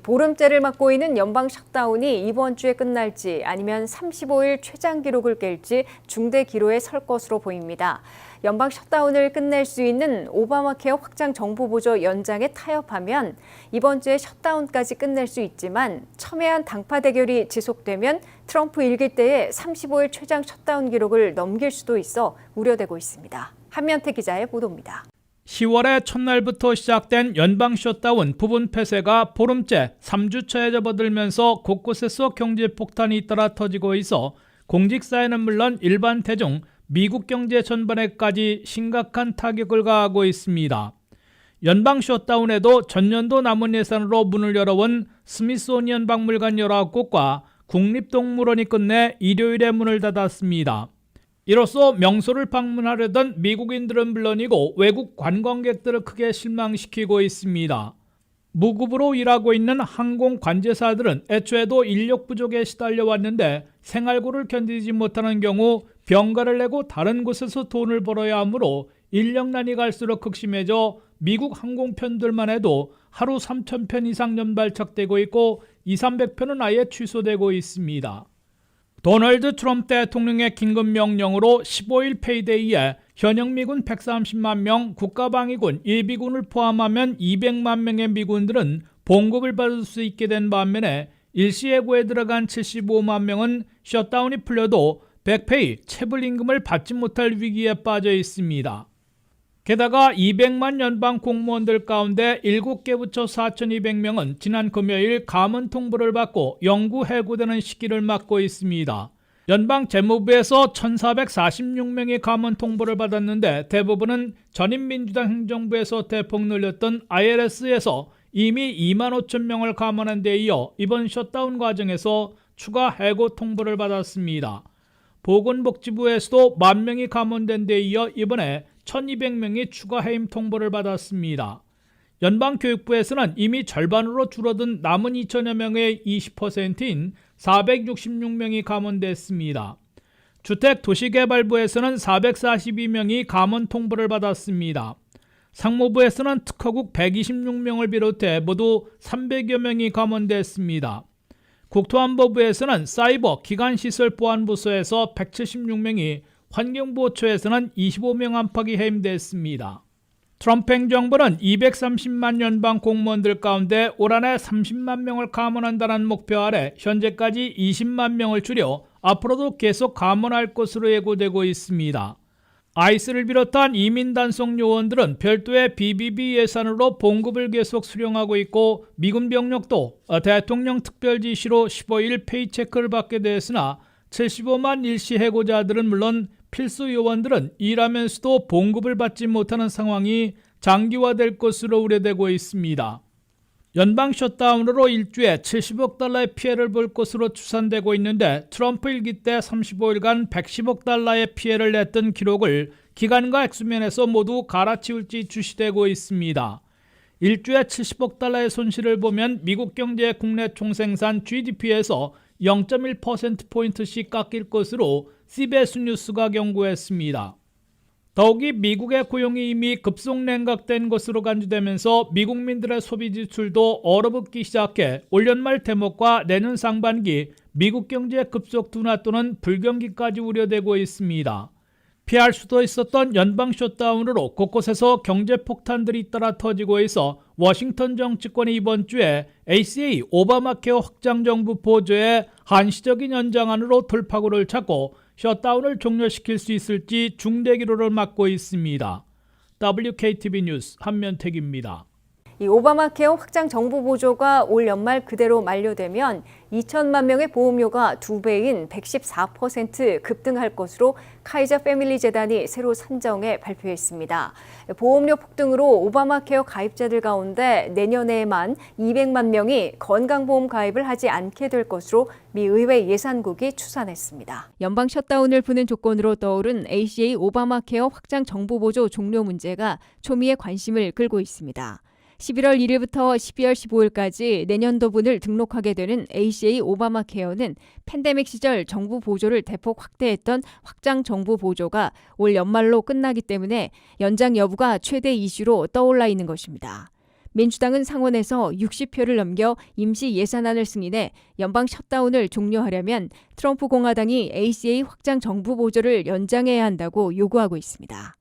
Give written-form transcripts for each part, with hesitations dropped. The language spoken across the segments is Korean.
보름째를 맞고 있는 연방 셧다운이 이번 주에 끝날지 아니면 35일 최장 기록을 깰지 중대 기로에 설 것으로 보입니다. 연방 셧다운을 끝낼 수 있는 오바마 케어 확장 정부 보조 연장에 타협하면 이번 주에 셧다운까지 끝낼 수 있지만 첨예한 당파 대결이 지속되면 트럼프 일기 때의 35일 최장 셧다운 기록을 넘길 수도 있어 우려되고 있습니다. 한면태 기자의 보도입니다. 10월의 첫날부터 시작된 연방 셧다운 부분 폐쇄가 보름째 3주차에 접어들면서 곳곳에서 경제 폭탄이 잇따라 터지고 있어 공직사회는 물론 일반 대중, 미국 경제 전반에까지 심각한 타격을 가하고 있습니다. 연방 셧다운에도 전년도 남은 예산으로 문을 열어온 스미소니언 박물관 19곳과 국립동물원이 끝내 일요일에 문을 닫았습니다. 이로써 명소를 방문하려던 미국인들은 물론이고 외국 관광객들을 크게 실망시키고 있습니다. 무급으로 일하고 있는 항공 관제사들은 애초에도 인력 부족에 시달려 왔는데 생활고를 견디지 못하는 경우 병가를 내고 다른 곳에서 돈을 벌어야 하므로 인력난이 갈수록 극심해져 미국 항공편들만 해도 하루 3,000편 이상 연발착되고 있고 200~300편은 아예 취소되고 있습니다. 도널드 트럼프 대통령의 긴급 명령으로 15일 페이데이에 현역 미군 130만 명, 국가방위군 예비군을 포함하면 200만 명의 미군들은 봉급을 받을 수 있게 된 반면에 일시해고에 들어간 75만 명은 셧다운이 풀려도 백페이, 체불임금을 받지 못할 위기에 빠져 있습니다. 게다가 200만 연방 공무원들 가운데 7개 부처 4,200명은 지난 금요일 감원 통보를 받고 영구 해고되는 시기를 맞고 있습니다. 연방 재무부에서 1,446명이 감원 통보를 받았는데 대부분은 전임 민주당 행정부에서 대폭 늘렸던 IRS에서 이미 2만 5천 명을 감원한 데 이어 이번 셧다운 과정에서 추가 해고 통보를 받았습니다. 보건복지부에서도 10,000명이 감원된 데 이어 이번에 1,200명이 추가 해임 통보를 받았습니다. 연방교육부에서는 이미 절반으로 줄어든 남은 2천여 명의 20%인 466명이 감원됐습니다. 주택도시개발부에서는 442명이 감원 통보를 받았습니다. 상무부에서는 특허국 126명을 비롯해 모두 300여 명이 감원됐습니다. 국토안보부에서는 사이버 기간시설보안부서에서 176명이, 환경보호처에서는 25명 안팎이 해임됐습니다. 트럼프 행정부는 230만 연방 공무원들 가운데 올 한해 30만 명을 감원한다는 목표 아래 현재까지 20만 명을 줄여 앞으로도 계속 감원할 것으로 예고되고 있습니다. 아이스를 비롯한 이민 단속 요원들은 별도의 BBB 예산으로 봉급을 계속 수령하고 있고 미군 병력도 대통령 특별 지시로 15일 페이체크를 받게 되었으나 75만 일시 해고자들은 물론 필수 요원들은 일하면서도 봉급을 받지 못하는 상황이 장기화될 것으로 우려되고 있습니다. 연방 셧다운으로 일주에 70억 달러의 피해를 볼 것으로 추산되고 있는데 트럼프 일기 때 35일간 110억 달러의 피해를 냈던 기록을 기간과 액수면에서 모두 갈아치울지 주시되고 있습니다. 일주에 70억 달러의 손실을 보면 미국 경제의 국내 총생산 GDP에서 0.1%포인트씩 깎일 것으로 CBS 뉴스가 경고했습니다. 더욱이 미국의 고용이 이미 급속 냉각된 것으로 간주되면서 미국민들의 소비 지출도 얼어붙기 시작해 올 연말 대목과 내년 상반기 미국 경제의 급속 둔화 또는 불경기까지 우려되고 있습니다. 피할 수도 있었던 연방 셧다운으로 곳곳에서 경제 폭탄들이 잇따라 터지고 있어 워싱턴 정치권이 이번 주에 ACA 오바마 케어 확장 정부 보조의 한시적인 연장안으로 돌파구를 찾고 셧다운을 종료시킬 수 있을지 중대 기로를 맞고 있습니다. WKTV 뉴스 한면택입니다. 이 오바마 케어 확장 정부 보조가 올 연말 그대로 만료되면 2천만 명의 보험료가 2배인 114% 급등할 것으로 카이저 패밀리 재단이 새로 산정해 발표했습니다. 보험료 폭등으로 오바마 케어 가입자들 가운데 내년에만 200만 명이 건강보험 가입을 하지 않게 될 것으로 미 의회 예산국이 추산했습니다. 연방 셧다운을 푸는 조건으로 떠오른 ACA 오바마 케어 확장 정부 보조 종료 문제가 초미의 관심을 끌고 있습니다. 11월 1일부터 12월 15일까지 내년도분을 등록하게 되는 ACA 오바마 케어는 팬데믹 시절 정부 보조를 대폭 확대했던 확장 정부 보조가 올 연말로 끝나기 때문에 연장 여부가 최대 이슈로 떠올라 있는 것입니다. 민주당은 상원에서 60표를 넘겨 임시 예산안을 승인해 연방 셧다운을 종료하려면 트럼프 공화당이 ACA 확장 정부 보조를 연장해야 한다고 요구하고 있습니다.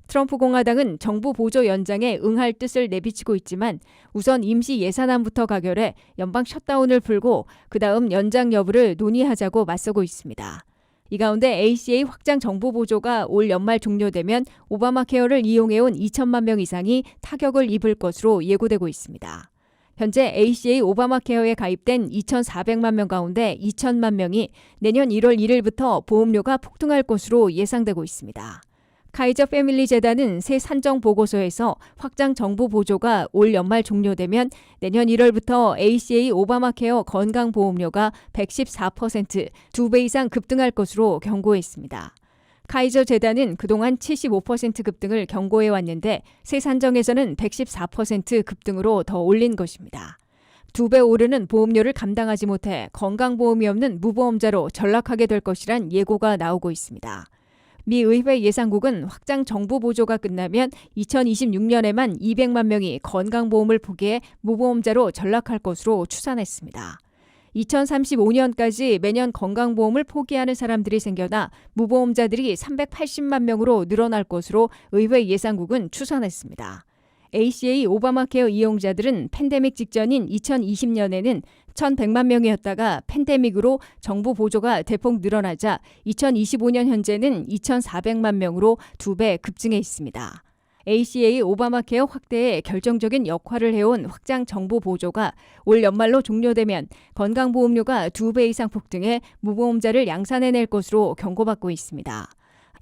트럼프 공화당은 정부 보조 연장에 응할 뜻을 내비치고 있지만 우선 임시 예산안부터 가결해 연방 셧다운을 풀고 그다음 연장 여부를 논의하자고 맞서고 있습니다. 이 가운데 ACA 확장 정부 보조가 올 연말 종료되면 오바마 케어를 이용해온 2천만 명 이상이 타격을 입을 것으로 예고되고 있습니다. 현재 ACA 오바마 케어에 가입된 2,400만 명 가운데 2천만 명이 내년 1월 1일부터 보험료가 폭등할 것으로 예상되고 있습니다. 카이저 패밀리 재단은 새 산정 보고서에서 확장 정부 보조가 올 연말 종료되면 내년 1월부터 ACA 오바마 케어 건강보험료가 114%, 2배 이상 급등할 것으로 경고했습니다. 카이저 재단은 그동안 75% 급등을 경고해 왔는데 새 산정에서는 114% 급등으로 더 올린 것입니다. 2배 오르는 보험료를 감당하지 못해 건강보험이 없는 무보험자로 전락하게 될 것이란 예고가 나오고 있습니다. 미 의회 예상국은 확장 정부 보조가 끝나면 2026년에만 200만 명이 건강보험을 포기해 무보험자로 전락할 것으로 추산했습니다. 2035년까지 매년 건강보험을 포기하는 사람들이 생겨나 무보험자들이 380만 명으로 늘어날 것으로 의회 예상국은 추산했습니다. ACA 오바마 케어 이용자들은 팬데믹 직전인 2020년에는 1,100만 명이었다가 팬데믹으로 정부 보조가 대폭 늘어나자 2025년 현재는 2,400만 명으로 2배 급증해 있습니다. ACA 오바마 케어 확대에 결정적인 역할을 해온 확장 정부 보조가 올 연말로 종료되면 건강보험료가 2배 이상 폭등해 무보험자를 양산해낼 것으로 경고받고 있습니다.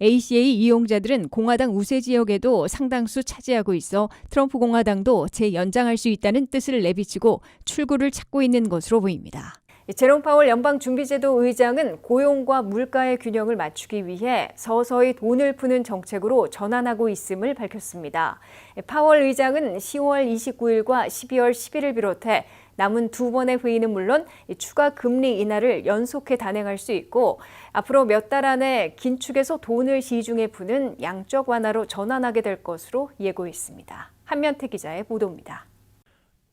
ACA 이용자들은 공화당 우세 지역에도 상당수 차지하고 있어 트럼프 공화당도 재연장할 수 있다는 뜻을 내비치고 출구를 찾고 있는 것으로 보입니다. 제롬 파월 연방준비제도 의장은 고용과 물가의 균형을 맞추기 위해 서서히 돈을 푸는 정책으로 전환하고 있음을 밝혔습니다. 파월 의장은 10월 29일과 12월 10일을 비롯해 남은 2번의 회의는 물론 추가 금리 인하를 연속해 단행할 수 있고 앞으로 몇 달 안에 긴축에서 돈을 시중에 푸는 양적 완화로 전환하게 될 것으로 예고했습니다. 한면태 기자의 보도입니다.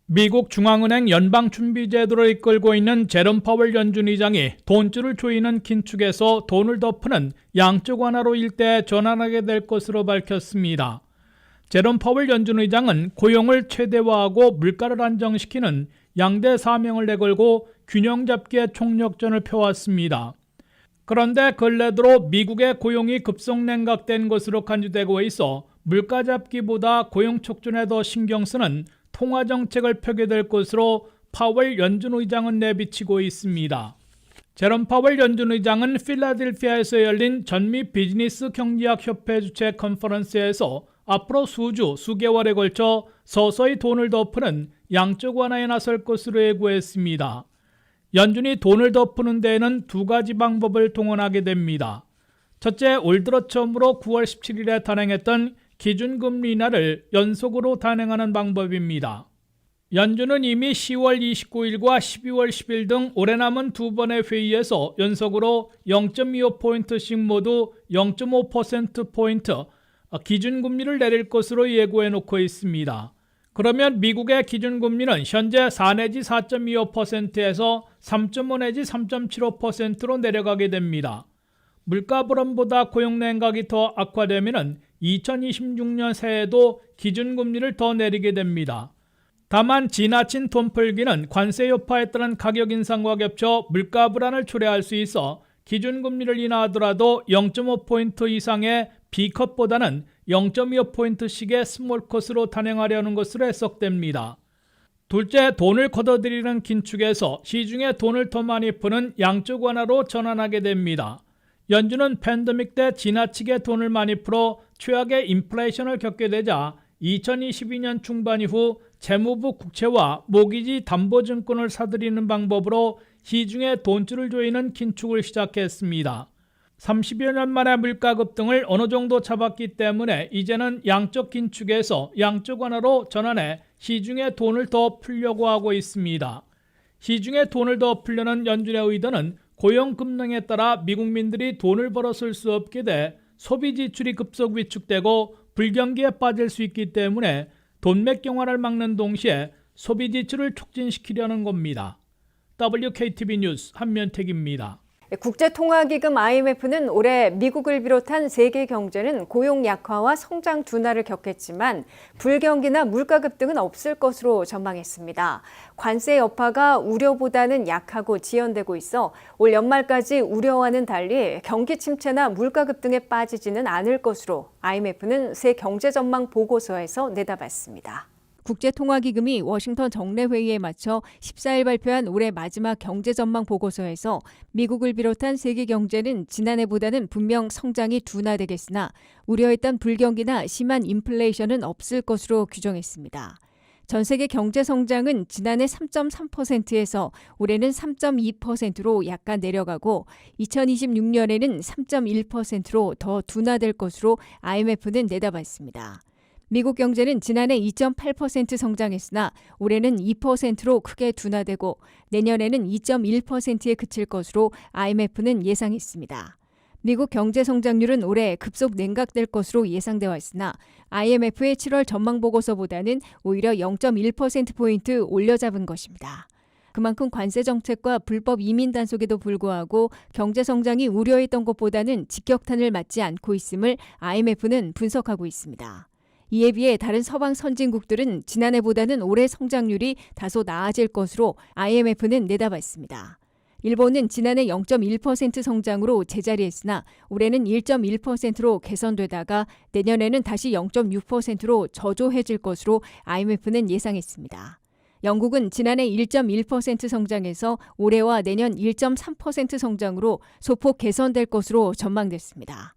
미국 중앙은행 연방준비제도를 이끌고 있는 제롬 파월 연준 의장이 돈줄을 조이는 긴축에서 돈을 더 푸는 양적 완화로 일대 전환하게 될 것으로 밝혔습니다. 제롬 파월 연준 의장은 고용을 최대화하고 물가를 안정시키는 양대 사명을 내걸고 균형 잡기의 총력전을 펴왔습니다. 그런데 근래 들어 미국의 고용이 급속 냉각된 것으로 간주되고 있어 물가 잡기보다 고용 촉진에 더 신경 쓰는 통화 정책을 펴게 될 것으로 파월 연준 의장은 내비치고 있습니다. 제롬 파월 연준 의장은 필라델피아에서 열린 전미 비즈니스 경제학 협회 주최 컨퍼런스에서 앞으로 수개월에 걸쳐 서서히 돈을 더 푸는 양적 완화에 나설 것으로 예고했습니다. 연준이 돈을 더 푸는 데에는 2가지 방법을 동원하게 됩니다. 첫째, 올 들어 처음으로 9월 17일에 단행했던 기준금리 인하를 연속으로 단행하는 방법입니다. 연준은 이미 10월 29일과 12월 10일 등 올해 남은 2번의 회의에서 연속으로 0.25포인트씩 모두 0.5%포인트 기준금리를 내릴 것으로 예고해 놓고 있습니다. 그러면 미국의 기준금리는 현재 4 내지 4.25%에서 3.5 내지 3.75%로 내려가게 됩니다. 물가 불안보다 고용 냉각이 더 악화되면 2026년 새해에도 기준금리를 더 내리게 됩니다. 다만 지나친 돈풀기는 관세 여파에 따른 가격 인상과 겹쳐 물가 불안을 초래할 수 있어 기준금리를 인하하더라도 0.5포인트 이상의 B컷보다는 0.25포인트씩의 스몰컷으로 단행하려는 것으로 해석됩니다. 둘째, 돈을 걷어들이는 긴축에서 시중에 돈을 더 많이 푸는 양적 완화로 전환하게 됩니다. 연준은 팬데믹 때 지나치게 돈을 많이 풀어 최악의 인플레이션을 겪게 되자 2022년 중반 이후 재무부 국채와 모기지 담보증권을 사들이는 방법으로 시중에 돈줄을 조이는 긴축을 시작했습니다. 30여 년 만에 물가 급등을 어느 정도 잡았기 때문에 이제는 양적 긴축에서 양적 완화로 전환해 시중에 돈을 더 풀려고 하고 있습니다. 시중에 돈을 더 풀려는 연준의 의도는 고용 급등에 따라 미국민들이 돈을 벌어 쓸 수 없게 돼 소비 지출이 급속 위축되고 불경기에 빠질 수 있기 때문에 돈맥 경화를 막는 동시에 소비 지출을 촉진시키려는 겁니다. WKTV 뉴스 한면택입니다. 국제통화기금 IMF는 올해 미국을 비롯한 세계 경제는 고용 약화와 성장 둔화를 겪겠지만 불경기나 물가 급등은 없을 것으로 전망했습니다. 관세 여파가 우려보다는 약하고 지연되고 있어 올 연말까지 우려와는 달리 경기 침체나 물가 급등에 빠지지는 않을 것으로 IMF는 새 경제 전망 보고서에서 내다봤습니다. 국제통화기금이 워싱턴 정례회의에 맞춰 14일 발표한 올해 마지막 경제전망 보고서에서 미국을 비롯한 세계 경제는 지난해보다는 분명 성장이 둔화되겠으나 우려했던 불경기나 심한 인플레이션은 없을 것으로 규정했습니다. 전 세계 경제 성장은 지난해 3.3%에서 올해는 3.2%로 약간 내려가고 2026년에는 3.1%로 더 둔화될 것으로 IMF는 내다봤습니다. 미국 경제는 지난해 2.8% 성장했으나 올해는 2%로 크게 둔화되고 내년에는 2.1%에 그칠 것으로 IMF는 예상했습니다. 미국 경제 성장률은 올해 급속 냉각될 것으로 예상돼 왔으나 IMF의 7월 전망 보고서보다는 오히려 0.1%포인트 올려잡은 것입니다. 그만큼 관세 정책과 불법 이민 단속에도 불구하고 경제 성장이 우려했던 것보다는 직격탄을 맞지 않고 있음을 IMF는 분석하고 있습니다. 이에 비해 다른 서방 선진국들은 지난해보다는 올해 성장률이 다소 나아질 것으로 IMF는 내다봤습니다. 일본은 지난해 0.1% 성장으로 제자리했으나 올해는 1.1%로 개선되다가 내년에는 다시 0.6%로 저조해질 것으로 IMF는 예상했습니다. 영국은 지난해 1.1% 성장해서 올해와 내년 1.3% 성장으로 소폭 개선될 것으로 전망됐습니다.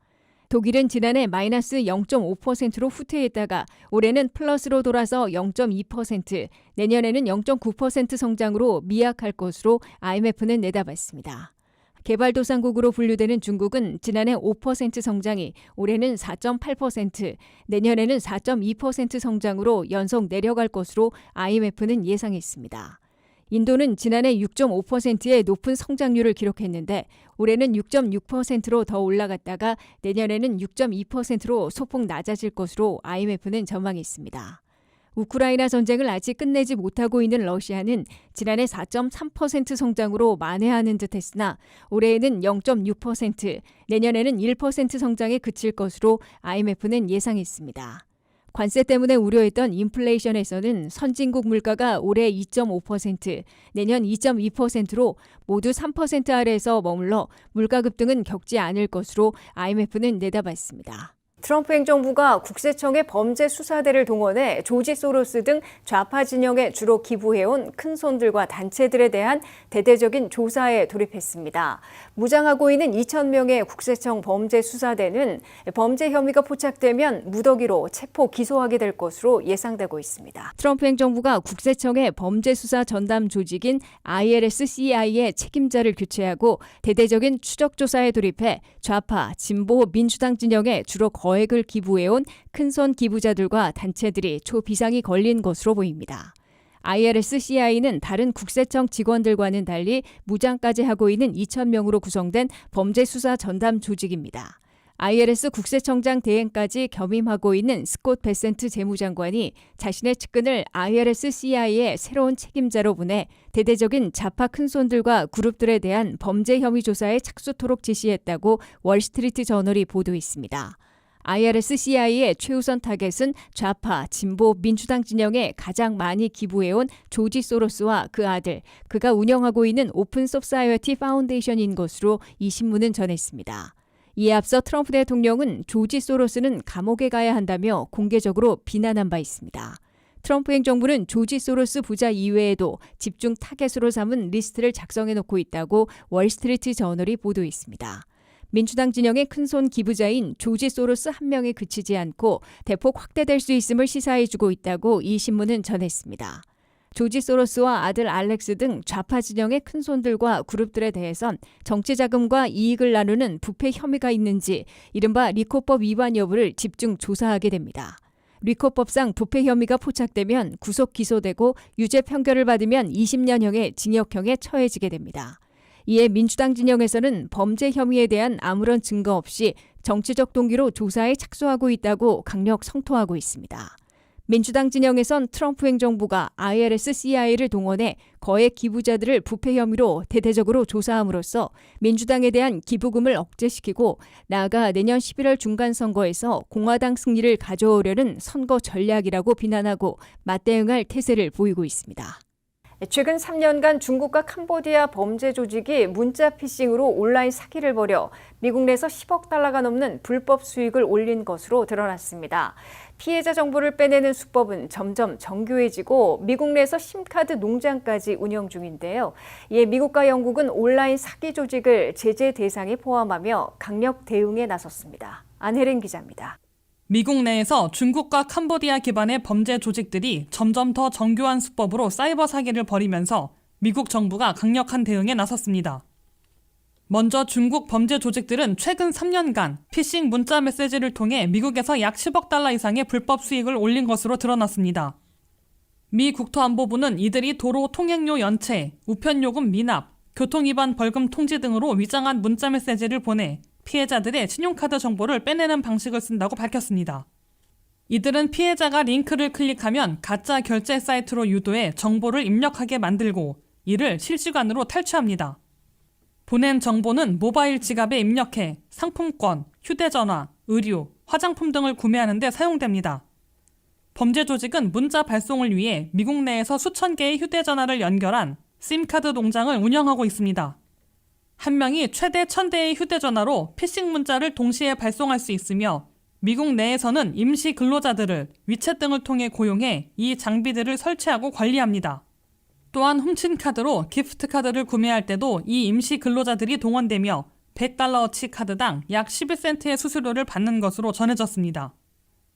독일은 지난해 마이너스 0.5%로 후퇴했다가 올해는 플러스로 돌아서 0.2%, 내년에는 0.9% 성장으로 미약할 것으로 IMF는 내다봤습니다. 개발도상국으로 분류되는 중국은 지난해 5% 성장이 올해는 4.8%, 내년에는 4.2% 성장으로 연속 내려갈 것으로 IMF는 예상했습니다. 인도는 지난해 6.5%의 높은 성장률을 기록했는데 올해는 6.6%로 더 올라갔다가 내년에는 6.2%로 소폭 낮아질 것으로 IMF는 전망했습니다. 우크라이나 전쟁을 아직 끝내지 못하고 있는 러시아는 지난해 4.3% 성장으로 만회하는 듯 했으나 올해에는 0.6%, 내년에는 1% 성장에 그칠 것으로 IMF는 예상했습니다. 관세 때문에 우려했던 인플레이션에서는 선진국 물가가 올해 2.5%, 내년 2.2%로 모두 3% 아래에서 머물러 물가 급등은 겪지 않을 것으로 IMF는 내다봤습니다. 트럼프 행정부가 국세청의 범죄 수사대를 동원해 조지 소로스 등 좌파 진영에 주로 기부해온 큰손들과 단체들에 대한 대대적인 조사에 돌입했습니다. 무장하고 있는 2,000명의 국세청 범죄 수사대는 범죄 혐의가 포착되면 무더기로 체포 기소하게 될 것으로 예상되고 있습니다. 트럼프 행정부가 국세청의 범죄 수사 전담 조직인 IRS-CI의 책임자를 교체하고 대대적인 추적 조사에 돌입해 좌파, 진보, 민주당 진영에 주로 거액을 기부해온 큰손 기부자들과 단체들이 초비상이 걸린 것으로 보입니다. IRS-CI는 다른 국세청 직원들과는 달리 무장까지 하고 있는 2,000명으로 구성된 범죄수사 전담 조직입니다. IRS 국세청장 대행까지 겸임하고 있는 스콧 베센트 재무장관이 자신의 측근을 IRS-CI의 새로운 책임자로 보내 대대적인 좌파 큰손들과 그룹들에 대한 범죄 혐의 조사에 착수토록 지시했다고 월스트리트 저널이 보도했습니다. IRS-CI의 최우선 타겟은 좌파, 진보, 민주당 진영에 가장 많이 기부해온 조지 소로스와 그 아들, 그가 운영하고 있는 오픈 소사이어티 파운데이션인 것으로 이 신문은 전했습니다. 이에 앞서 트럼프 대통령은 조지 소로스는 감옥에 가야 한다며 공개적으로 비난한 바 있습니다. 트럼프 행정부는 조지 소로스 부자 이외에도 집중 타겟으로 삼은 리스트를 작성해놓고 있다고 월스트리트 저널이 보도했습니다. 민주당 진영의 큰손 기부자인 조지 소로스 한 명에 그치지 않고 대폭 확대될 수 있음을 시사해주고 있다고 이 신문은 전했습니다. 조지 소로스와 아들 알렉스 등 좌파 진영의 큰손들과 그룹들에 대해선 정치 자금과 이익을 나누는 부패 혐의가 있는지 이른바 리코법 위반 여부를 집중 조사하게 됩니다. 리코법상 부패 혐의가 포착되면 구속 기소되고 유죄 판결을 받으면 20년형의 징역형에 처해지게 됩니다. 이에 민주당 진영에서는 범죄 혐의에 대한 아무런 증거 없이 정치적 동기로 조사에 착수하고 있다고 강력 성토하고 있습니다. 민주당 진영에선 트럼프 행정부가 IRS, CIA를 동원해 거액 기부자들을 부패 혐의로 대대적으로 조사함으로써 민주당에 대한 기부금을 억제시키고 나아가 내년 11월 중간선거에서 공화당 승리를 가져오려는 선거 전략이라고 비난하고 맞대응할 태세를 보이고 있습니다. 최근 3년간 중국과 캄보디아 범죄 조직이 문자 피싱으로 온라인 사기를 벌여 미국 내에서 10억 달러가 넘는 불법 수익을 올린 것으로 드러났습니다. 피해자 정보를 빼내는 수법은 점점 정교해지고 미국 내에서 심카드 농장까지 운영 중인데요. 이에 미국과 영국은 온라인 사기 조직을 제재 대상에 포함하며 강력 대응에 나섰습니다. 안혜린 기자입니다. 미국 내에서 중국과 캄보디아 기반의 범죄 조직들이 점점 더 정교한 수법으로 사이버 사기를 벌이면서 미국 정부가 강력한 대응에 나섰습니다. 먼저 중국 범죄 조직들은 최근 3년간 피싱 문자 메시지를 통해 미국에서 약 10억 달러 이상의 불법 수익을 올린 것으로 드러났습니다. 미 국토안보부는 이들이 도로 통행료 연체, 우편요금 미납, 교통위반 벌금 통지 등으로 위장한 문자 메시지를 보내 피해자들의 신용카드 정보를 빼내는 방식을 쓴다고 밝혔습니다. 이들은 피해자가 링크를 클릭하면 가짜 결제 사이트로 유도해 정보를 입력하게 만들고 이를 실시간으로 탈취합니다. 보낸 정보는 모바일 지갑에 입력해 상품권, 휴대전화, 의류, 화장품 등을 구매하는 데 사용됩니다. 범죄 조직은 문자 발송을 위해 미국 내에서 수천 개의 휴대전화를 연결한 심카드 농장을 운영하고 있습니다. 한 명이 최대 1000대의 휴대전화로 피싱 문자를 동시에 발송할 수 있으며 미국 내에서는 임시 근로자들을 위챗 등을 통해 고용해 이 장비들을 설치하고 관리합니다. 또한 훔친 카드로 기프트 카드를 구매할 때도 이 임시 근로자들이 동원되며 $100어치 카드당 약 11센트의 수수료를 받는 것으로 전해졌습니다.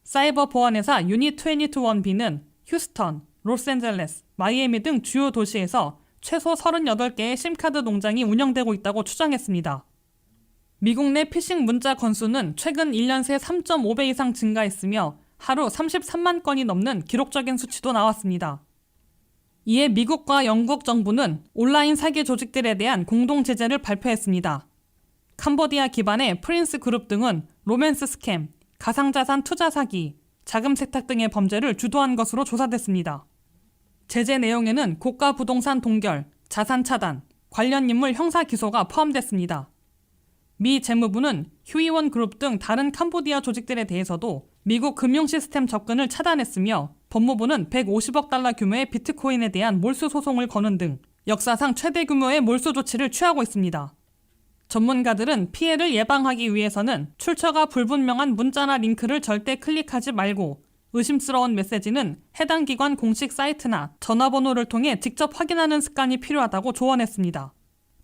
사이버 보안회사 유닛21B는 휴스턴, 로스앤젤레스, 마이애미 등 주요 도시에서 최소 38개의 심카드 농장이 운영되고 있다고 추정했습니다. 미국 내 피싱 문자 건수는 최근 1년 새 3.5배 이상 증가했으며 하루 33만 건이 넘는 기록적인 수치도 나왔습니다. 이에 미국과 영국 정부는 온라인 사기 조직들에 대한 공동 제재를 발표했습니다. 캄보디아 기반의 프린스 그룹 등은 로맨스 스캠, 가상자산 투자 사기, 자금 세탁 등의 범죄를 주도한 것으로 조사됐습니다. 제재 내용에는 고가 부동산 동결, 자산 차단, 관련 인물 형사 기소가 포함됐습니다. 미 재무부는 휴이원 그룹 등 다른 캄보디아 조직들에 대해서도 미국 금융 시스템 접근을 차단했으며 법무부는 150억 달러 규모의 비트코인에 대한 몰수 소송을 거는 등 역사상 최대 규모의 몰수 조치를 취하고 있습니다. 전문가들은 피해를 예방하기 위해서는 출처가 불분명한 문자나 링크를 절대 클릭하지 말고 의심스러운 메시지는 해당 기관 공식 사이트나 전화번호를 통해 직접 확인하는 습관이 필요하다고 조언했습니다.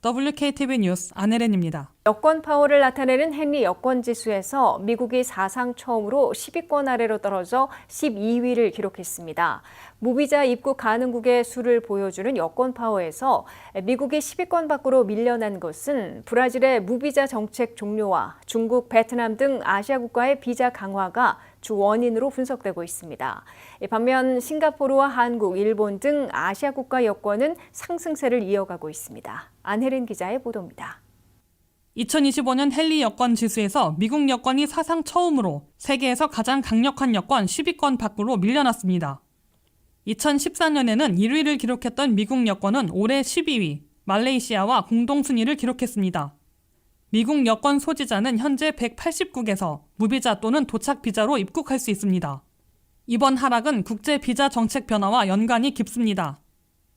WKTV 뉴스 안혜린입니다. 여권 파워를 나타내는 헨리 여권지수에서 미국이 사상 처음으로 10위권 아래로 떨어져 12위를 기록했습니다. 무비자 입국 가능국의 수를 보여주는 여권 파워에서 미국이 10위권 밖으로 밀려난 것은 브라질의 무비자 정책 종료와 중국, 베트남 등 아시아 국가의 비자 강화가 주 원인으로 분석되고 있습니다. 반면 싱가포르와 한국, 일본 등 아시아 국가 여권은 상승세를 이어가고 있습니다. 안혜린 기자의 보도입니다. 2025년 헨리 여권 지수에서 미국 여권이 사상 처음으로 세계에서 가장 강력한 여권 10위권 밖으로 밀려났습니다. 2014년에는 1위를 기록했던 미국 여권은 올해 12위, 말레이시아와 공동 순위를 기록했습니다. 미국 여권 소지자는 현재 180국에서 무비자 또는 도착 비자로 입국할 수 있습니다. 이번 하락은 국제 비자 정책 변화와 연관이 깊습니다.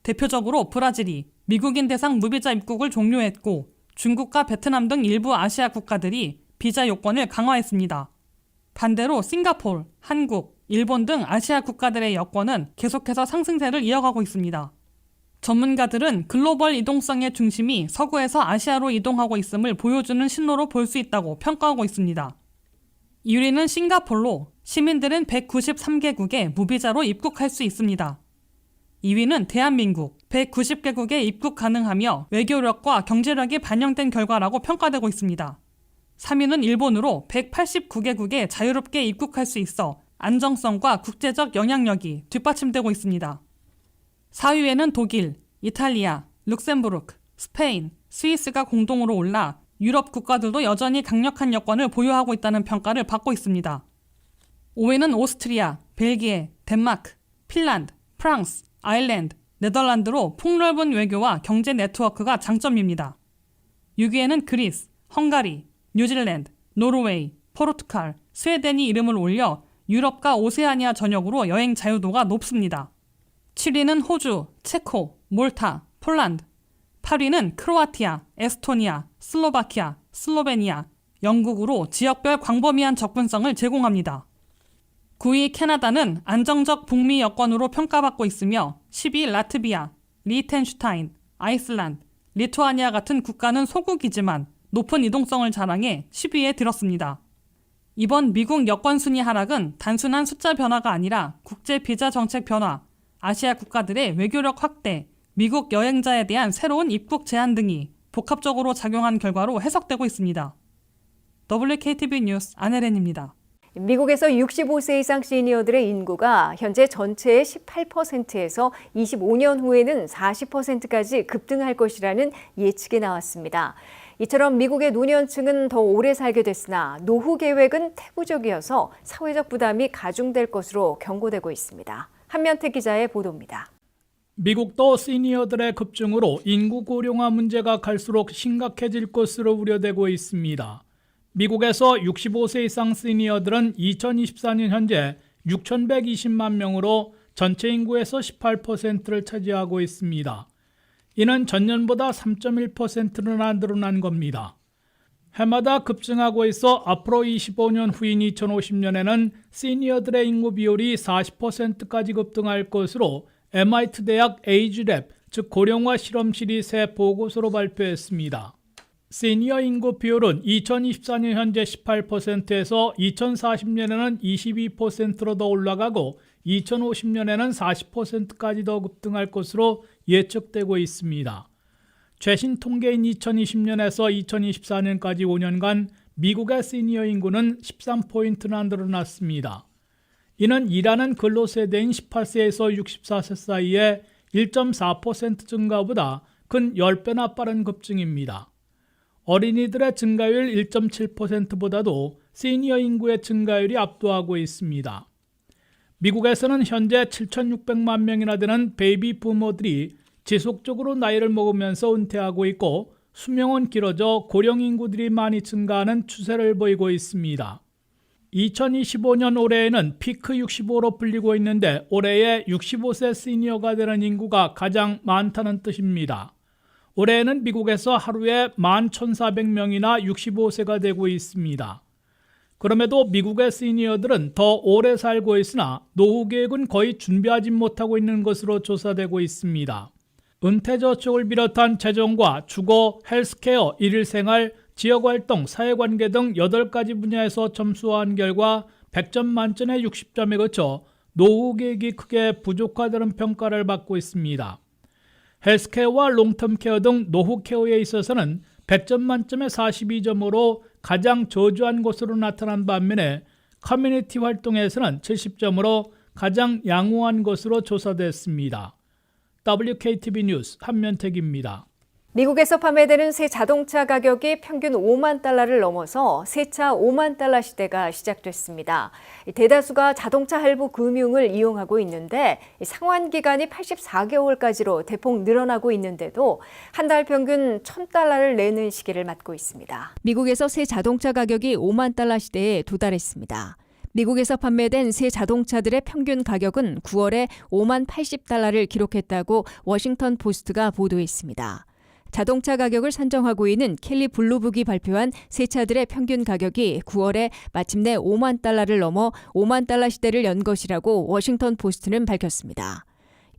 대표적으로 브라질이 미국인 대상 무비자 입국을 종료했고 중국과 베트남 등 일부 아시아 국가들이 비자 요건을 강화했습니다. 반대로 싱가포르, 한국, 일본 등 아시아 국가들의 여권은 계속해서 상승세를 이어가고 있습니다. 전문가들은 글로벌 이동성의 중심이 서구에서 아시아로 이동하고 있음을 보여주는 신호로 볼 수 있다고 평가하고 있습니다. 1위는 싱가포르로 시민들은 193개국에 무비자로 입국할 수 있습니다. 2위는 대한민국, 190개국에 입국 가능하며 외교력과 경제력이 반영된 결과라고 평가되고 있습니다. 3위는 일본으로 189개국에 자유롭게 입국할 수 있어 안정성과 국제적 영향력이 뒷받침되고 있습니다. 4위에는 독일, 이탈리아, 룩셈부르크, 스페인, 스위스가 공동으로 올라 유럽 국가들도 여전히 강력한 여건을 보유하고 있다는 평가를 받고 있습니다. 5위는 오스트리아, 벨기에, 덴마크, 핀란드, 프랑스, 아일랜드, 네덜란드로 폭넓은 외교와 경제 네트워크가 장점입니다. 6위에는 그리스, 헝가리, 뉴질랜드, 노르웨이, 포르투갈, 스웨덴이 이름을 올려 유럽과 오세아니아 전역으로 여행 자유도가 높습니다. 7위는 호주, 체코, 몰타, 폴란드, 8위는 크로아티아, 에스토니아, 슬로바키아, 슬로베니아, 영국으로 지역별 광범위한 접근성을 제공합니다. 9위 캐나다는 안정적 북미 여건으로 평가받고 있으며 10위 라트비아, 리텐슈타인, 아이슬란드, 리투아니아 같은 국가는 소국이지만 높은 이동성을 자랑해 10위에 들었습니다. 이번 미국 여권 순위 하락은 단순한 숫자 변화가 아니라 국제 비자 정책 변화, 아시아 국가들의 외교력 확대, 미국 여행자에 대한 새로운 입국 제한 등이 복합적으로 작용한 결과로 해석되고 있습니다. WKTV 뉴스 안혜린입니다. 미국에서 65세 이상 시니어들의 인구가 현재 전체의 18%에서 25년 후에는 40%까지 급등할 것이라는 예측이 나왔습니다. 이처럼 미국의 노년층은 더 오래 살게 됐으나 노후 계획은 태구적이어서 사회적 부담이 가중될 것으로 경고되고 있습니다. 한면태 기자의 보도입니다. 미국도 시니어들의 급증으로 인구 고령화 문제가 갈수록 심각해질 것으로 우려되고 있습니다. 미국에서 65세 이상 시니어들은 2024년 현재 6,120만 명으로 전체 인구에서 18%를 차지하고 있습니다. 이는 전년보다 3.1%나 늘어난 겁니다. 해마다 급증하고 있어 앞으로 25년 후인 2050년에는 시니어들의 인구 비율이 40%까지 급등할 것으로 MIT 대학 에이지랩, 즉 고령화 실험실이 새 보고서로 발표했습니다. 시니어 인구 비율은 2024년 현재 18%에서 2040년에는 22%로 더 올라가고 2050년에는 40%까지 더 급등할 것으로 예측되고 있습니다. 최신 통계인 2020년에서 2024년까지 5년간 미국의 시니어 인구는 13포인트나 늘어났습니다. 이는 일하는 근로세대인 18세에서 64세 사이의 1.4% 증가보다 근 10배나 빠른 급증입니다. 어린이들의 증가율 1.7%보다도 시니어 인구의 증가율이 압도하고 있습니다. 미국에서는 현재 7,600만 명이나 되는 베이비 부모들이 지속적으로 나이를 먹으면서 은퇴하고 있고 수명은 길어져 고령 인구들이 많이 증가하는 추세를 보이고 있습니다. 2025년 올해에는 피크 65로 불리고 있는데 올해에 65세 시니어가 되는 인구가 가장 많다는 뜻입니다. 올해에는 미국에서 하루에 11,400명이나 65세가 되고 있습니다. 그럼에도 미국의 시니어들은 더 오래 살고 있으나 노후 계획은 거의 준비하지 못하고 있는 것으로 조사되고 있습니다. 은퇴저축을 비롯한 재정과 주거, 헬스케어, 일일생활, 지역활동, 사회관계 등 8가지 분야에서 점수화한 결과 100점 만점에 60점에 그쳐 노후 계획이 크게 부족하다는 평가를 받고 있습니다. 헬스케어와 롱텀 케어 등 노후 케어에 있어서는 100점 만점에 42점으로 가장 저조한 것으로 나타난 반면에 커뮤니티 활동에서는 70점으로 가장 양호한 것으로 조사됐습니다. WKTV 뉴스 한면택입니다. 미국에서 판매되는 새 자동차 가격이 평균 5만 달러를 넘어서 새차 5만 달러 시대가 시작됐습니다. 대다수가 자동차 할부 금융을 이용하고 있는데 상환 기간이 84개월까지로 대폭 늘어나고 있는데도 한 달 평균 1,000달러를 내는 시기를 맞고 있습니다. 미국에서 새 자동차 가격이 5만 달러 시대에 도달했습니다. 미국에서 판매된 새 자동차들의 평균 가격은 9월에 5만 80달러를 기록했다고 워싱턴 포스트가 보도했습니다. 자동차 가격을 산정하고 있는 켈리 블루북이 발표한 새 차들의 평균 가격이 9월에 마침내 5만 달러를 넘어 5만 달러 시대를 연 것이라고 워싱턴 포스트는 밝혔습니다.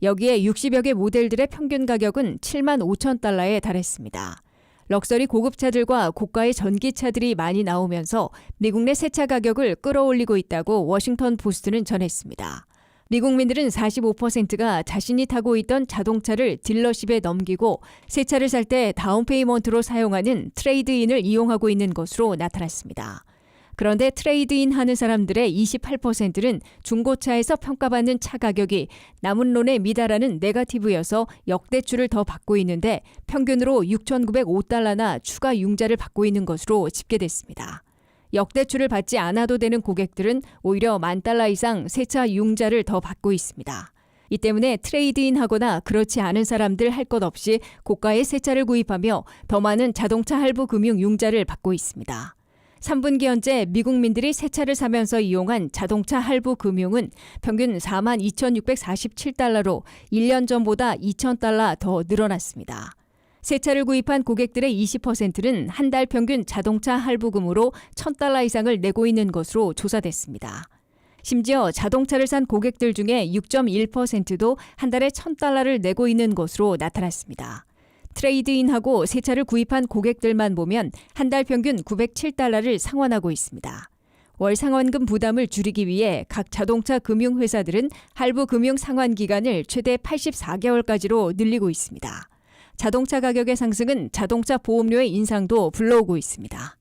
여기에 60여 개 모델들의 평균 가격은 7만 5천 달러에 달했습니다. 럭셔리 고급차들과 고가의 전기차들이 많이 나오면서 미국 내 새 차 가격을 끌어올리고 있다고 워싱턴 포스트는 전했습니다. 미국민들은 45%가 자신이 타고 있던 자동차를 딜러십에 넘기고 새 차를 살 때 다운페이먼트로 사용하는 트레이드인을 이용하고 있는 것으로 나타났습니다. 그런데 트레이드인 하는 사람들의 28%는 중고차에서 평가받는 차 가격이 남은론에 미달하는 네거티브여서 역대출을 더 받고 있는데 평균으로 $6,905나 추가 융자를 받고 있는 것으로 집계됐습니다. 역대출을 받지 않아도 되는 고객들은 오히려 $10,000 이상 세차 융자를 더 받고 있습니다. 이 때문에 트레이드인하거나 그렇지 않은 사람들 할 것 없이 고가의 새 차를 구입하며 더 많은 자동차 할부 금융 융자를 받고 있습니다. 3분기 현재 미국민들이 새 차를 사면서 이용한 자동차 할부 금융은 평균 $42,647로 1년 전보다 $2,000 더 늘어났습니다. 새 차를 구입한 고객들의 20%는 한 달 평균 자동차 할부금으로 $1,000 이상을 내고 있는 것으로 조사됐습니다. 심지어 자동차를 산 고객들 중에 6.1%도 한 달에 $1,000를 내고 있는 것으로 나타났습니다. 트레이드인하고 새 차를 구입한 고객들만 보면 한 달 평균 $907를 상환하고 있습니다. 월 상환금 부담을 줄이기 위해 각 자동차 금융회사들은 할부 금융 상환 기간을 최대 84개월까지로 늘리고 있습니다. 자동차 가격의 상승은 자동차 보험료의 인상도 불러오고 있습니다.